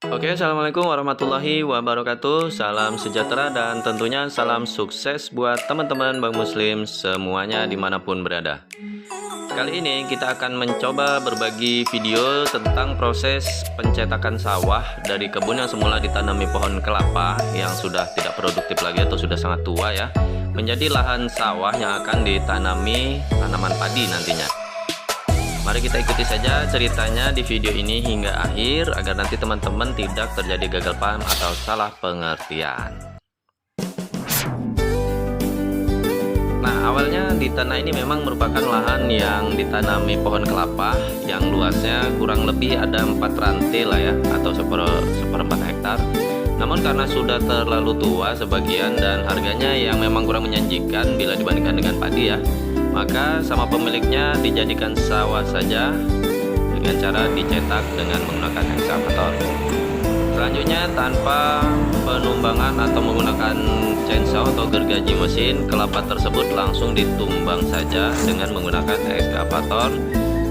Oke, assalamualaikum warahmatullahi wabarakatuh. Salam sejahtera dan tentunya salam sukses buat teman-teman Bang Muslim semuanya dimanapun berada. Kali ini kita akan mencoba berbagi video tentang proses pencetakan sawah dari kebun yang semula ditanami pohon kelapa yang sudah tidak produktif lagi atau sudah sangat tua ya, menjadi lahan sawah yang akan ditanami tanaman padi nantinya. Mari kita ikuti saja ceritanya di video ini hingga akhir agar nanti teman-teman tidak terjadi gagal paham atau salah pengertian. Nah, awalnya di tanah ini memang merupakan lahan yang ditanami pohon kelapa yang luasnya kurang lebih ada 4 rantai lah ya, atau seperempat hektar. Namun karena sudah terlalu tua sebagian dan harganya yang memang kurang menjanjikan bila dibandingkan dengan padi ya, maka sama pemiliknya dijadikan sawah saja dengan cara dicetak dengan menggunakan ekskavator. Selanjutnya tanpa penumbangan atau menggunakan chainsaw atau gergaji mesin, kelapa tersebut langsung ditumbang saja dengan menggunakan ekskavator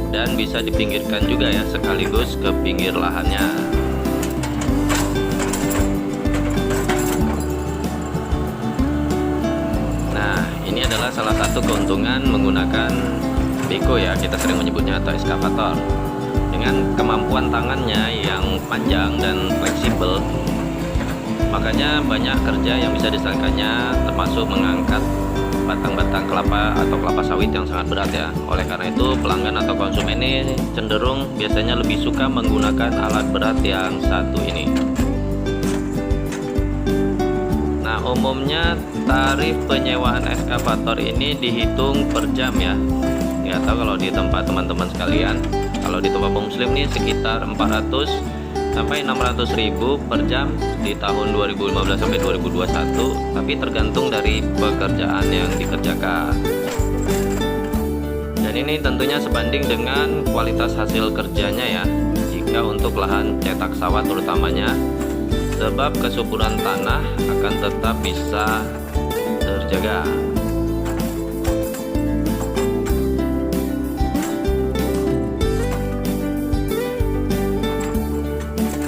dan bisa dipinggirkan juga ya, sekaligus ke pinggir lahannya. Ini adalah salah satu keuntungan menggunakan beko ya, kita sering menyebutnya, atau ekskavator. Dengan kemampuan tangannya yang panjang dan fleksibel, makanya banyak kerja yang bisa diselesaikannya, termasuk mengangkat batang-batang kelapa atau kelapa sawit yang sangat berat ya. Oleh karena itu pelanggan atau konsumen ini cenderung biasanya lebih suka menggunakan alat berat yang satu ini. Nah, umumnya tarif penyewaan ekskavator ini dihitung per jam ya. Nggak tahu kalau di tempat teman-teman sekalian. Kalau di tempat Muslim nih sekitar 400 sampai 600 ribu per jam di tahun 2015 sampai 2021. Tapi tergantung dari pekerjaan yang dikerjakan. Dan ini tentunya sebanding dengan kualitas hasil kerjanya ya. Jika untuk lahan cetak sawah terutamanya, sebab kesuburan tanah akan tetap bisa terjaga.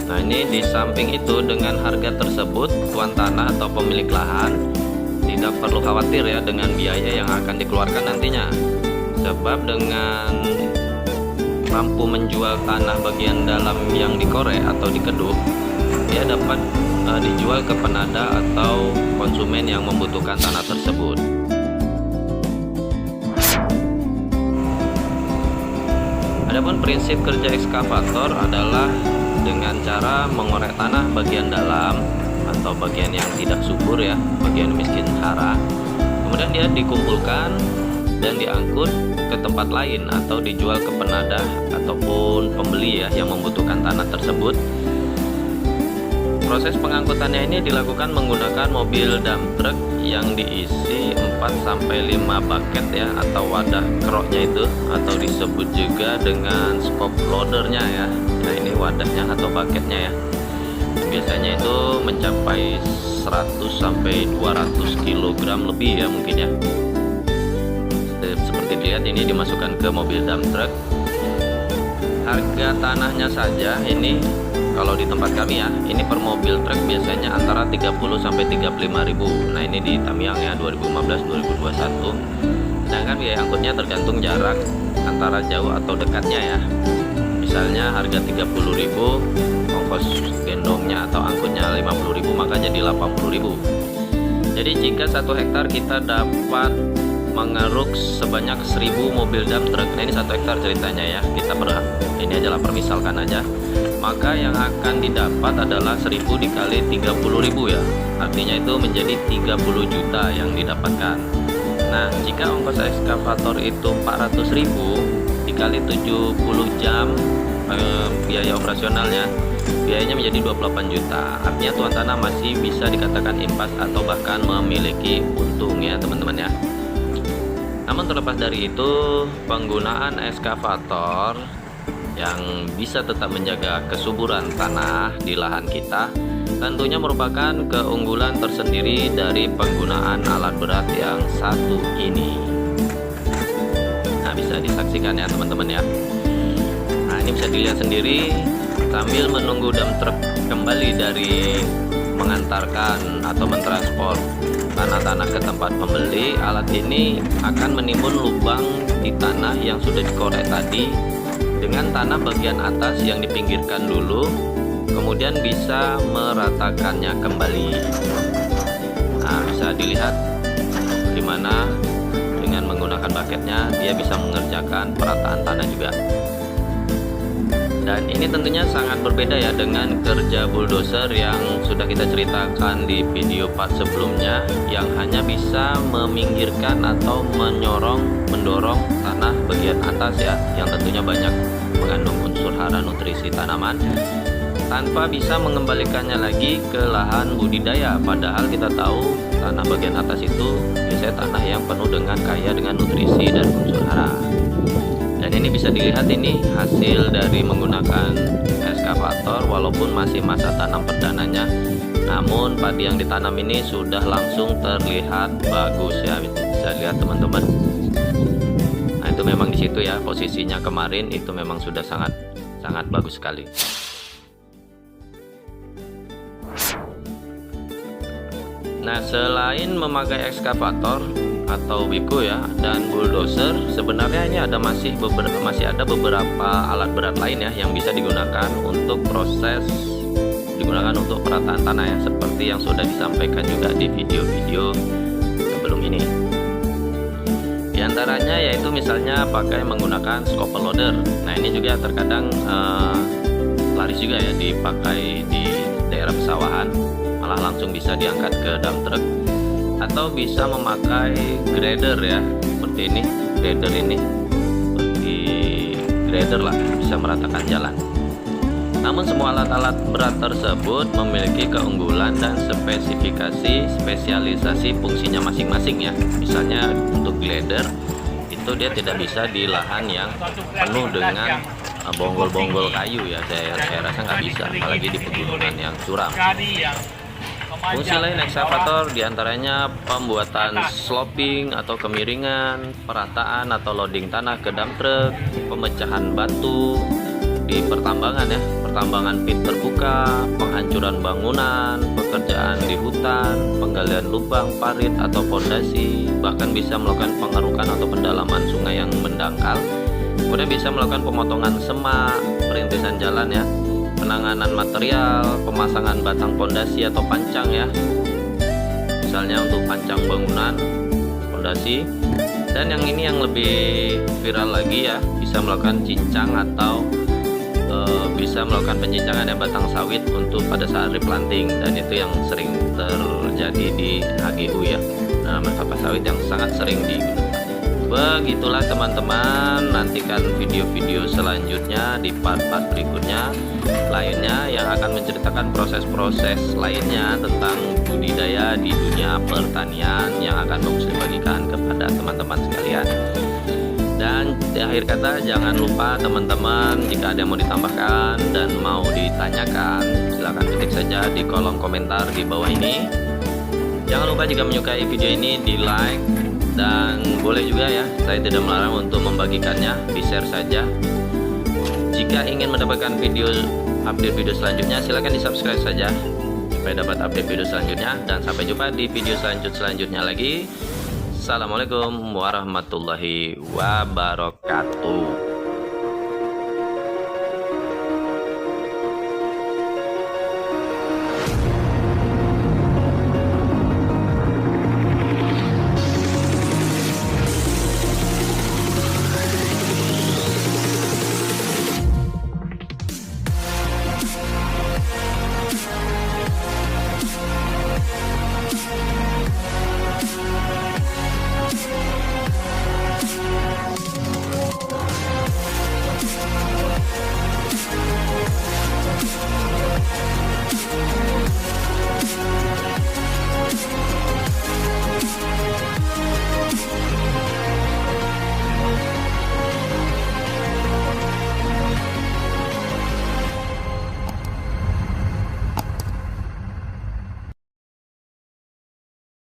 Nah, ini di samping itu dengan harga tersebut tuan tanah atau pemilik lahan tidak perlu khawatir ya dengan biaya yang akan dikeluarkan nantinya. Sebab dengan mampu menjual tanah bagian dalam yang dikorek atau dikeduh, dia dapat dijual ke penada atau konsumen yang membutuhkan tanah tersebut. Adapun prinsip kerja ekskavator adalah dengan cara mengorek tanah bagian dalam atau bagian yang tidak subur ya, bagian miskin hara. Kemudian dia dikumpulkan dan diangkut ke tempat lain atau dijual ke penada ataupun pembeli ya yang membutuhkan tanah tersebut. Proses pengangkutannya ini dilakukan menggunakan mobil dump truck yang diisi 4-5 bucket ya, atau wadah keroknya itu, atau disebut juga dengan scoop loadernya ya. Nah, ini wadahnya atau bucketnya ya. Biasanya itu mencapai 100-200 kg lebih ya mungkin ya. Seperti dilihat ini dimasukkan ke mobil dump truck. Harga tanahnya saja ini kalau di tempat kami ya, ini per mobil truk biasanya antara 30-35 ribu. Nah, ini di Tamiang ya, 2015-2021. Sedangkan biaya angkutnya tergantung jarak antara jauh atau dekatnya ya. Misalnya harga 30 ribu, ongkos gendongnya atau angkutnya 50 ribu, maka jadi 80 ribu. Jadi jika 1 hektar kita dapat mengeruk sebanyak 1000 mobil dump truck. Nah, ini 1 hektar ceritanya ya, kita ini adalah permisalkan aja. Maka yang akan didapat adalah 1000 dikali 30.000 ya. Artinya itu menjadi 30 juta yang didapatkan. Nah, jika ongkos ekskavator itu 400.000 dikali 70 jam biaya operasionalnya, biayanya menjadi 28 juta. Artinya tuan tanah masih bisa dikatakan impas atau bahkan memiliki untung ya teman-teman ya. Namun terlepas dari itu, penggunaan ekskavator yang bisa tetap menjaga kesuburan tanah di lahan kita tentunya merupakan keunggulan tersendiri dari penggunaan alat berat yang satu ini. Nah, bisa disaksikan ya teman-teman ya. Nah, ini bisa dilihat sendiri sambil menunggu dump truck kembali dari mengantarkan atau mentransport tanah-tanah ke tempat pembeli, alat ini akan menimbun lubang di tanah yang sudah dikorek tadi dengan tanah bagian atas yang dipinggirkan dulu, kemudian bisa meratakannya kembali. Nah, bisa dilihat gimana dengan menggunakan bucketnya dia bisa mengerjakan perataan tanah juga. Dan ini tentunya sangat berbeda ya dengan kerja bulldozer yang sudah kita ceritakan di video part sebelumnya, yang hanya bisa meminggirkan atau mendorong tanah bagian atas ya, yang tentunya banyak mengandung unsur hara nutrisi tanaman, tanpa bisa mengembalikannya lagi ke lahan budidaya. Padahal kita tahu tanah bagian atas itu biasanya tanah yang penuh dengan kaya dengan nutrisi dan unsur hara. Dan ini bisa dilihat, ini hasil dari menggunakan eskavator walaupun masih masa tanam perdananya, namun padi yang ditanam ini sudah langsung terlihat bagus ya, bisa lihat teman-teman. Nah, itu memang di situ ya posisinya kemarin itu memang sudah sangat bagus sekali. Nah, selain memakai ekskavator atau Wiko ya dan bulldozer, sebenarnya ini masih ada beberapa alat berat lain ya yang bisa digunakan untuk perataan tanah ya, seperti yang sudah disampaikan juga di video-video sebelum ini. Di antaranya yaitu misalnya pakai menggunakan scooper loader. Nah, ini juga terkadang laris juga ya dipakai di daerah pesawahan, malah langsung bisa diangkat ke dump truck, atau bisa memakai grader ya, seperti ini, seperti grader lah, bisa meratakan jalan. Namun semua alat-alat berat tersebut memiliki keunggulan dan spesialisasi fungsinya masing-masing ya. Misalnya untuk grader itu dia tidak bisa di lahan yang penuh dengan bonggol-bonggol kayu ya, saya rasa nggak bisa, apalagi di pegunungan yang curam. Fungsi lain ekskavator diantaranya pembuatan sloping atau kemiringan, perataan atau loading tanah ke dump truck, pemecahan batu di pertambangan ya, pertambangan pit terbuka, penghancuran bangunan, pekerjaan di hutan, penggalian lubang parit atau fondasi, bahkan bisa melakukan pengerukan atau pendalaman sungai yang mendangkal. Kemudian bisa melakukan pemotongan semak, perintisan jalan ya, penanganan material, pemasangan batang pondasi atau pancang ya, misalnya untuk pancang bangunan, pondasi. Dan yang ini yang lebih viral lagi ya, bisa melakukan cincang atau bisa melakukan pencincangan ya batang sawit untuk pada saat replanting, dan itu yang sering terjadi di HGU ya, tanaman kelapa sawit yang sangat sering digunakan. Begitulah teman-teman, nantikan video-video selanjutnya di part-part berikutnya lainnya yang akan menceritakan proses-proses lainnya tentang budidaya di dunia pertanian yang akan saya bagikan kepada teman-teman sekalian. Dan di akhir kata, jangan lupa teman-teman, jika ada yang mau ditambahkan dan mau ditanyakan, silahkan ketik saja di kolom komentar di bawah ini. Jangan lupa jika menyukai video ini di like, dan boleh juga ya, saya tidak melarang untuk membagikannya, di share saja. Jika ingin mendapatkan update video selanjutnya, silahkan di subscribe saja supaya dapat update video selanjutnya. Dan sampai jumpa di video selanjutnya lagi. Assalamualaikum warahmatullahi wabarakatuh.